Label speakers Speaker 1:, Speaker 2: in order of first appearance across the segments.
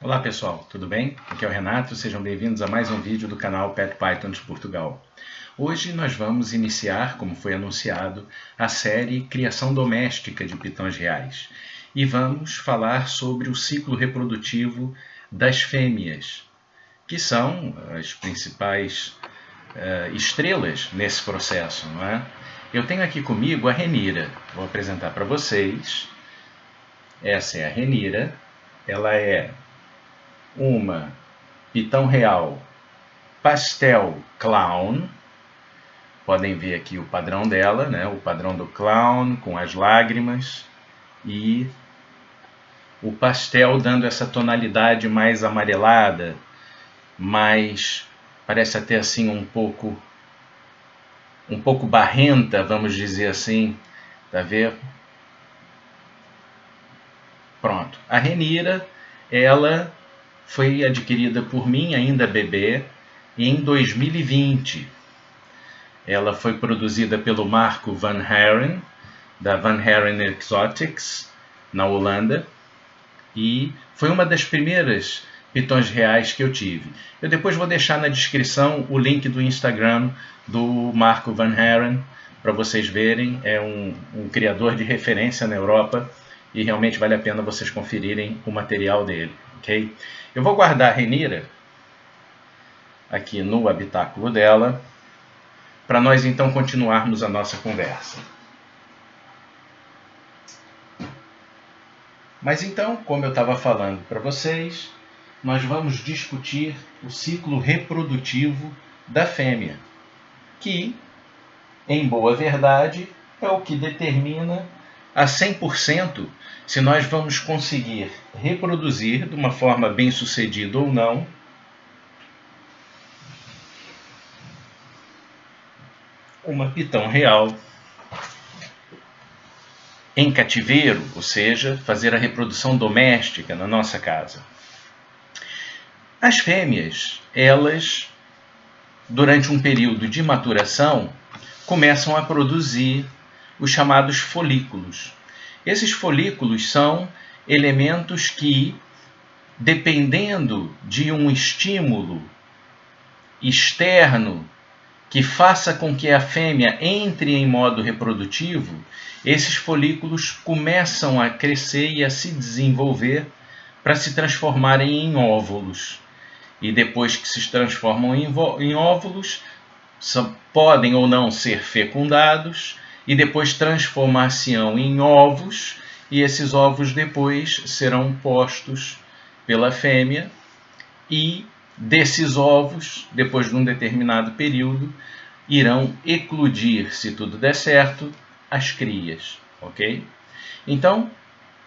Speaker 1: Olá pessoal, tudo bem? Aqui é o Renato, sejam bem-vindos a mais um vídeo do canal Pet Python de Portugal. Hoje nós vamos iniciar, como foi anunciado, a série Criação Doméstica de Pitões Reais. E vamos falar sobre o ciclo reprodutivo das fêmeas, que são as principais estrelas nesse processo, não é? Eu tenho aqui comigo a Renira, vou apresentar para vocês. Essa é a Renira, ela é uma pitão real pastel clown. Podem ver aqui o padrão dela, né? O padrão do clown com as lágrimas e o pastel dando essa tonalidade mais amarelada, mais parece até assim um pouco barrenta, vamos dizer assim, tá vendo? Pronto. A Renira, ela foi adquirida por mim ainda bebê em 2020. Ela foi produzida pelo Marco Van Haren, da Van Haren Exotics, na Holanda, e foi uma das primeiras pitões reais que eu tive. Eu depois vou deixar na descrição o link do Instagram do Marco Van Haren, para vocês verem. É um criador de referência na Europa e realmente vale a pena vocês conferirem o material dele. Okay? Eu vou guardar a Renira aqui no habitáculo dela, para nós então continuarmos a nossa conversa. Mas então, como eu estava falando para vocês, nós vamos discutir o ciclo reprodutivo da fêmea, que, em boa verdade, é o que determina a 100% se nós vamos conseguir reproduzir de uma forma bem-sucedida ou não uma pitão real em cativeiro, ou seja, fazer a reprodução doméstica na nossa casa. As fêmeas, elas, durante um período de maturação, começam a produzir os chamados folículos. Esses folículos são elementos que, dependendo de um estímulo externo que faça com que a fêmea entre em modo reprodutivo, esses folículos começam a crescer e a se desenvolver para se transformarem em óvulos. E depois que se transformam em óvulos, podem ou não ser fecundados e depois transformar-se-ão em ovos, e esses ovos depois serão postos pela fêmea, e desses ovos, depois de um determinado período, irão eclodir, se tudo der certo, as crias, ok? Então,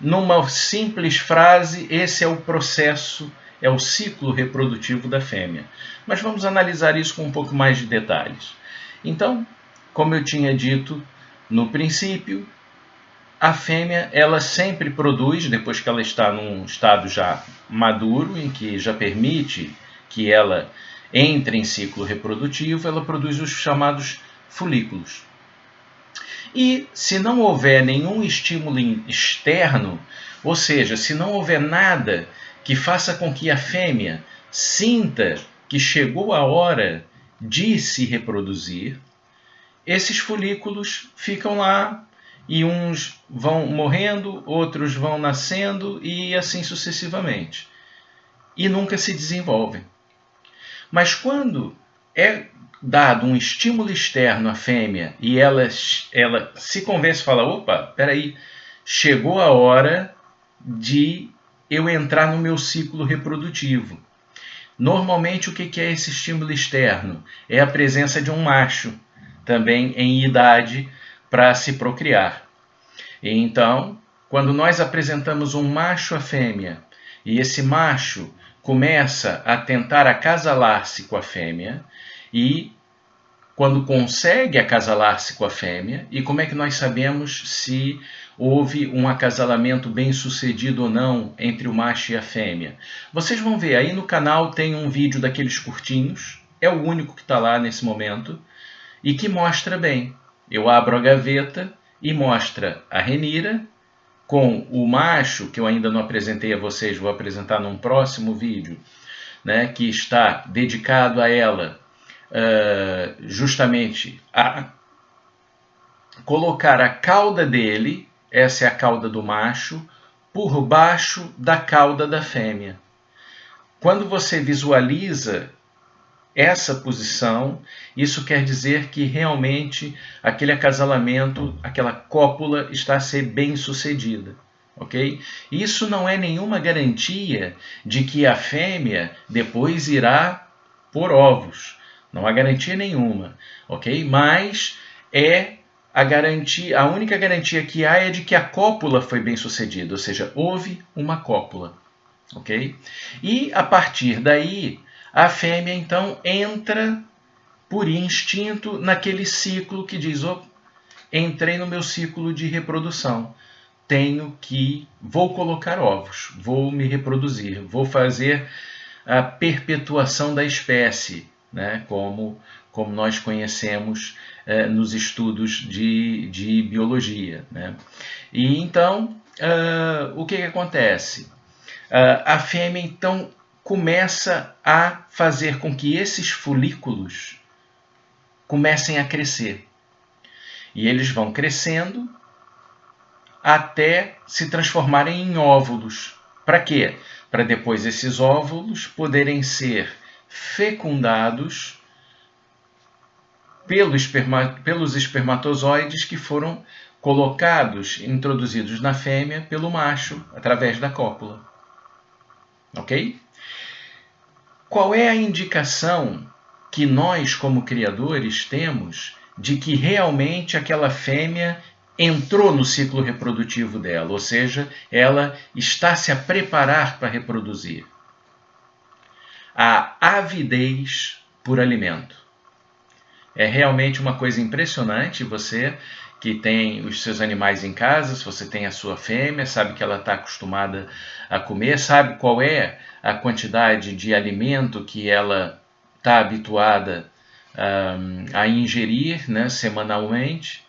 Speaker 1: numa simples frase, esse é o processo, é o ciclo reprodutivo da fêmea. Mas vamos analisar isso com um pouco mais de detalhes. Então, como eu tinha dito no princípio, a fêmea, ela sempre produz, depois que ela está num estado já maduro, em que já permite que ela entre em ciclo reprodutivo, ela produz os chamados folículos. E se não houver nenhum estímulo externo, ou seja, se não houver nada que faça com que a fêmea sinta que chegou a hora de se reproduzir, esses folículos ficam lá e uns vão morrendo, outros vão nascendo e assim sucessivamente. E nunca se desenvolvem. Mas quando é dado um estímulo externo à fêmea e ela se convence e fala, opa, peraí, chegou a hora de eu entrar no meu ciclo reprodutivo. Normalmente o que é esse estímulo externo? É a presença de um macho, também em idade para se procriar. E então, quando nós apresentamos um macho à fêmea e esse macho começa a tentar acasalar-se com a fêmea, e quando consegue acasalar-se com a fêmea, e como é que nós sabemos se houve um acasalamento bem sucedido ou não entre o macho e a fêmea? Vocês vão ver, aí no canal tem um vídeo daqueles curtinhos, é o único que está lá nesse momento, e que mostra bem. Eu abro a gaveta e mostra a Renira com o macho, que eu ainda não apresentei a vocês, vou apresentar num próximo vídeo, né, que está dedicado a ela justamente a colocar a cauda dele, essa é a cauda do macho, por baixo da cauda da fêmea. Quando você visualiza essa posição, isso quer dizer que realmente aquele acasalamento, aquela cópula está a ser bem sucedida, ok? Isso não é nenhuma garantia de que a fêmea depois irá pôr ovos, não há garantia nenhuma, ok? Mas é a garantia, a única garantia que há é de que a cópula foi bem sucedida, ou seja, houve uma cópula, ok? E a partir daí a fêmea, então, entra por instinto naquele ciclo que diz: oh, entrei no meu ciclo de reprodução, vou colocar ovos, vou me reproduzir, vou fazer a perpetuação da espécie, né? como nós conhecemos nos estudos de biologia. Né? E então, o que acontece? A fêmea, então, começa a fazer com que esses folículos comecem a crescer. E eles vão crescendo até se transformarem em óvulos. Para quê? Para depois esses óvulos poderem ser fecundados pelos espermatozoides que foram colocados, introduzidos na fêmea pelo macho através da cópula. Ok? Qual é a indicação que nós, como criadores, temos de que realmente aquela fêmea entrou no ciclo reprodutivo dela, ou seja, ela está se a preparar para reproduzir? A avidez por alimento. É realmente uma coisa impressionante. Você que tem os seus animais em casa, se você tem a sua fêmea, sabe que ela está acostumada a comer, sabe qual é a quantidade de alimento que ela está habituada a ingerir, né, semanalmente,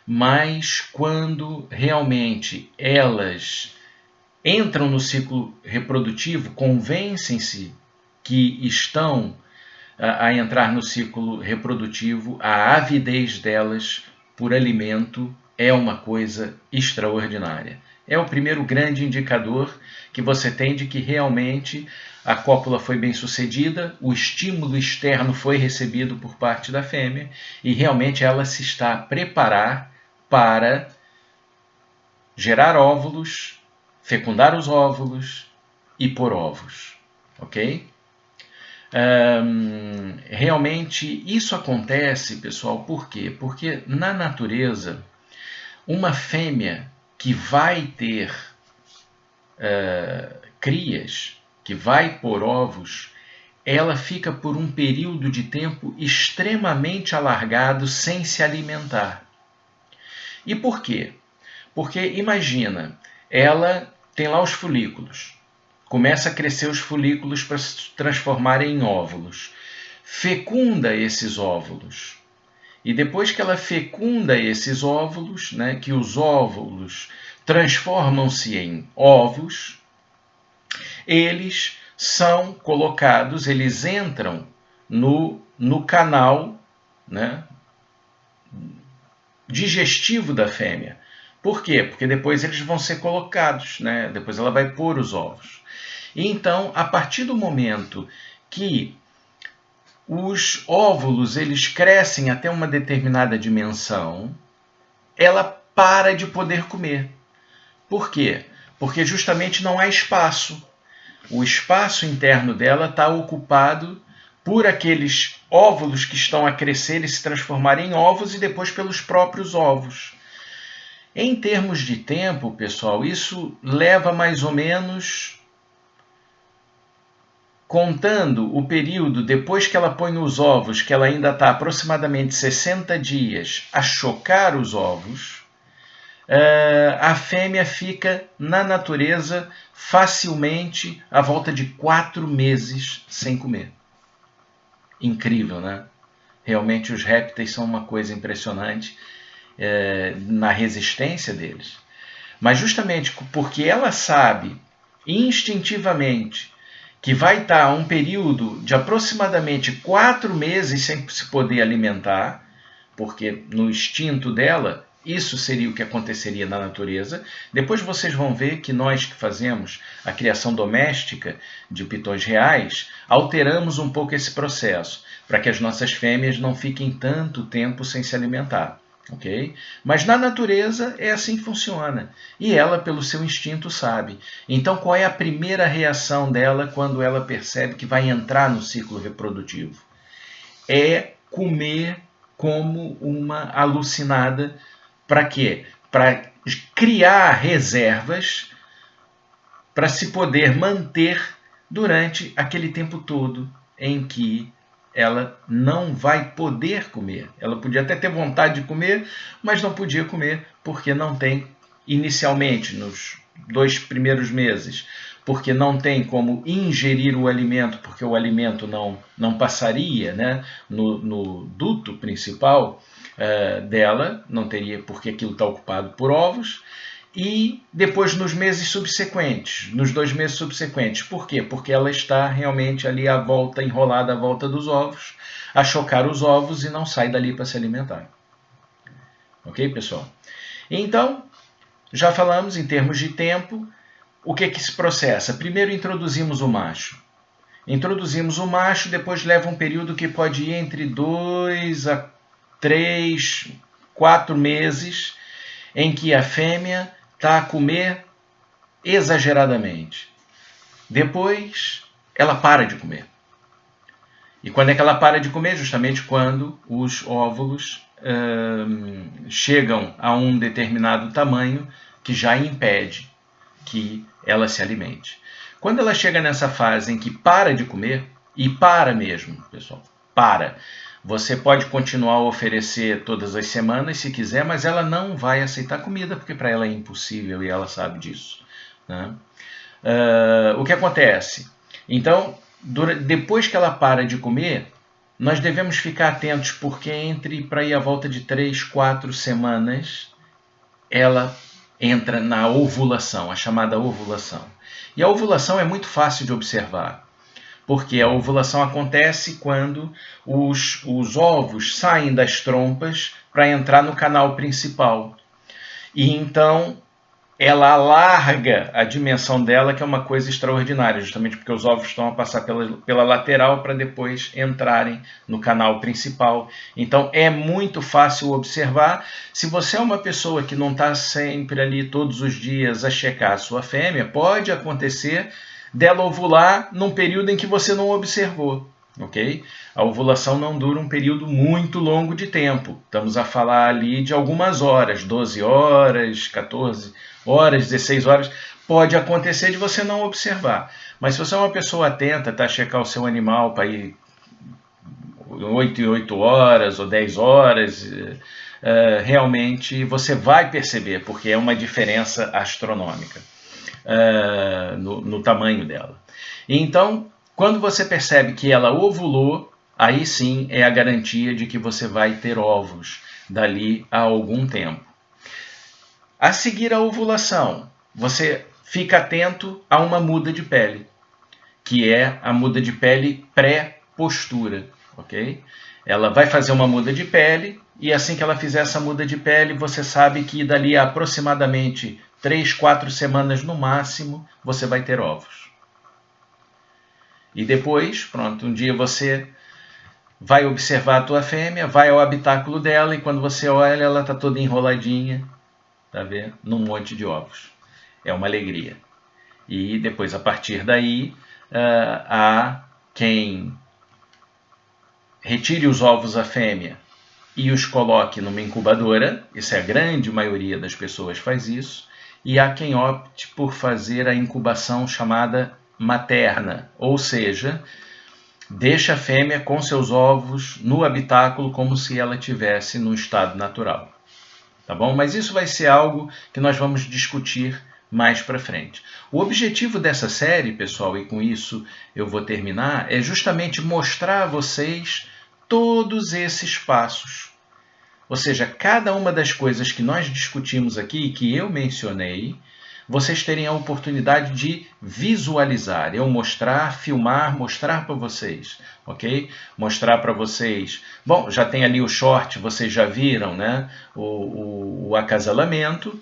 Speaker 1: mas quando realmente elas entram no ciclo reprodutivo, convencem-se que estão a entrar no ciclo reprodutivo, a avidez delas por alimento é uma coisa extraordinária. É o primeiro grande indicador que você tem de que realmente a cópula foi bem sucedida, o estímulo externo foi recebido por parte da fêmea e realmente ela se está a preparar para gerar óvulos, fecundar os óvulos e pôr ovos, ok? Realmente isso acontece, pessoal, por quê? Porque na natureza, uma fêmea que vai ter crias, que vai pôr ovos, ela fica por um período de tempo extremamente alargado sem se alimentar. E por quê? Porque imagina, ela tem lá os folículos, começa a crescer os folículos para se transformarem em óvulos, fecunda esses óvulos. E depois que ela fecunda esses óvulos, né, que os óvulos transformam-se em ovos, eles são colocados, eles entram no canal, né, digestivo da fêmea. Por quê? Porque depois eles vão ser colocados, né? Depois ela vai pôr os ovos. E então, a partir do momento que os óvulos eles crescem até uma determinada dimensão, ela para de poder comer. Por quê? Porque justamente não há espaço. O espaço interno dela está ocupado por aqueles óvulos que estão a crescer e se transformarem em ovos e depois pelos próprios ovos. Em termos de tempo, pessoal, isso leva mais ou menos, contando o período depois que ela põe os ovos, que ela ainda está aproximadamente 60 dias a chocar os ovos, a fêmea fica na natureza facilmente à volta de 4 meses sem comer. Incrível, né? Realmente os répteis são uma coisa impressionante na resistência deles. Mas justamente porque ela sabe instintivamente que vai estar um período de aproximadamente 4 meses sem se poder alimentar, porque no instinto dela isso seria o que aconteceria na natureza. Depois vocês vão ver que nós que fazemos a criação doméstica de pitões reais, alteramos um pouco esse processo, para que as nossas fêmeas não fiquem tanto tempo sem se alimentar. Okay? Mas na natureza é assim que funciona. E ela, pelo seu instinto, sabe. Então, qual é a primeira reação dela quando ela percebe que vai entrar no ciclo reprodutivo? É comer como uma alucinada. Para quê? Para criar reservas para se poder manter durante aquele tempo todo em que ela não vai poder comer. Ela podia até ter vontade de comer, mas não podia comer porque não tem, inicialmente, nos 2 primeiros meses, porque não tem como ingerir o alimento, porque o alimento não passaria, né, no duto principal dela, não teria, porque aquilo está ocupado por ovos. E depois nos meses subsequentes, nos 2 meses subsequentes. Por quê? Porque ela está realmente ali à volta, enrolada à volta dos ovos, a chocar os ovos e não sai dali para se alimentar. Ok, pessoal? Então, já falamos em termos de tempo, o que se processa? Primeiro introduzimos o macho. Introduzimos o macho, depois leva um período que pode ir entre 2 a 3, 4 meses, em que a fêmea está a comer exageradamente. Depois, ela para de comer. E quando é que ela para de comer? Justamente quando os óvulos chegam a um determinado tamanho que já impede que ela se alimente. Quando ela chega nessa fase em que para de comer, e para mesmo, pessoal, para. Você pode continuar a oferecer todas as semanas se quiser, mas ela não vai aceitar comida, porque para ela é impossível e ela sabe disso. Né? O que acontece? Então, depois que ela para de comer, nós devemos ficar atentos, porque para ir à volta de 3, 4 semanas, ela entra na ovulação, a chamada ovulação. E a ovulação é muito fácil de observar, porque a ovulação acontece quando os ovos saem das trompas para entrar no canal principal. E então ela alarga a dimensão dela, que é uma coisa extraordinária, justamente porque os ovos estão a passar pela lateral para depois entrarem no canal principal. Então é muito fácil observar. Se você é uma pessoa que não está sempre ali todos os dias a checar a sua fêmea, pode acontecer dela ovular num período em que você não observou. Okay? A ovulação não dura um período muito longo de tempo. Estamos a falar ali de algumas horas, 12 horas, 14 horas, 16 horas. Pode acontecer de você não observar. Mas se você é uma pessoa atenta, tá, a checar o seu animal para ir 8 em 8 horas ou 10 horas, realmente você vai perceber, porque é uma diferença astronômica no tamanho dela. Então, quando você percebe que ela ovulou, aí sim é a garantia de que você vai ter ovos dali a algum tempo. A seguir a ovulação, você fica atento a uma muda de pele, que é a muda de pele pré-postura, ok? Ela vai fazer uma muda de pele e assim que ela fizer essa muda de pele, você sabe que dali a aproximadamente 3, 4 semanas no máximo, você vai ter ovos. E depois, pronto, um dia você vai observar a tua fêmea, vai ao habitáculo dela e quando você olha, ela está toda enroladinha, tá vendo? Num monte de ovos. É uma alegria. E depois, a partir daí, há quem retire os ovos à fêmea e os coloque numa incubadora. Isso é a grande maioria das pessoas faz isso. E há quem opte por fazer a incubação chamada materna, ou seja, deixa a fêmea com seus ovos no habitáculo como se ela estivesse no estado natural. Tá bom? Mas isso vai ser algo que nós vamos discutir mais para frente. O objetivo dessa série, pessoal, e com isso eu vou terminar, é justamente mostrar a vocês todos esses passos Ou seja, cada uma das coisas que nós discutimos aqui, que eu mencionei, vocês terem a oportunidade de visualizar, eu mostrar, filmar, mostrar para vocês, ok? Mostrar para vocês. Bom, já tem ali o short, vocês já viram, né? O acasalamento.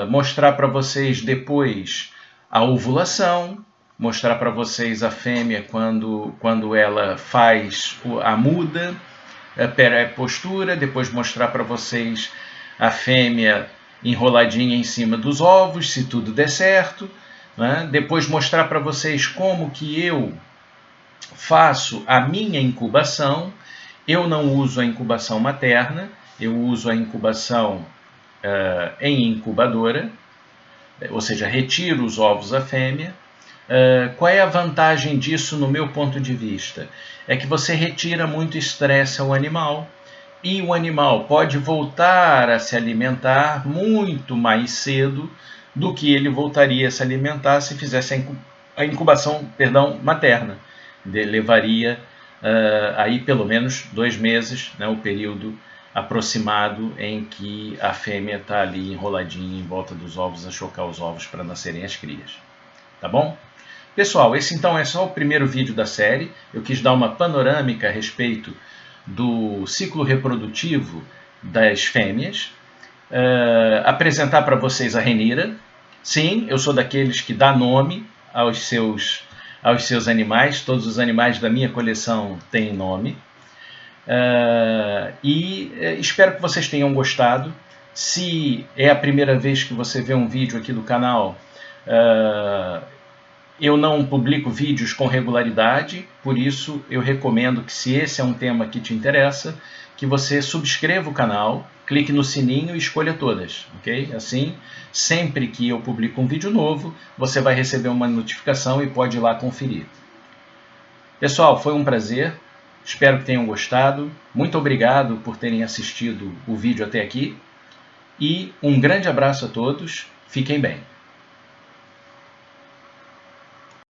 Speaker 1: Mostrar para vocês depois a ovulação, mostrar para vocês a fêmea quando ela faz a muda, a postura, depois mostrar para vocês a fêmea enroladinha em cima dos ovos, se tudo der certo, né? Depois mostrar para vocês como que eu faço a minha incubação. Eu não uso a incubação materna, eu uso a incubação em incubadora, ou seja, retiro os ovos da fêmea. Qual é a vantagem disso no meu ponto de vista? É que você retira muito estresse ao animal e o animal pode voltar a se alimentar muito mais cedo do que ele voltaria a se alimentar se fizesse a incubação materna. Levaria aí pelo menos 2 meses, né, o período aproximado em que a fêmea está ali enroladinha em volta dos ovos a chocar os ovos para nascerem as crias. Tá bom? Pessoal, esse então é só o primeiro vídeo da série. Eu quis dar uma panorâmica a respeito do ciclo reprodutivo das fêmeas, apresentar para vocês a renira. Sim, eu sou daqueles que dá nome aos seus animais, todos os animais da minha coleção têm nome. Espero que vocês tenham gostado. Se é a primeira vez que você vê um vídeo aqui do canal, eu não publico vídeos com regularidade, por isso eu recomendo que, se esse é um tema que te interessa, que você subscreva o canal, clique no sininho e escolha todas, ok? Assim, sempre que eu publico um vídeo novo, você vai receber uma notificação e pode ir lá conferir. Pessoal, foi um prazer, espero que tenham gostado, muito obrigado por terem assistido o vídeo até aqui e um grande abraço a todos, fiquem bem.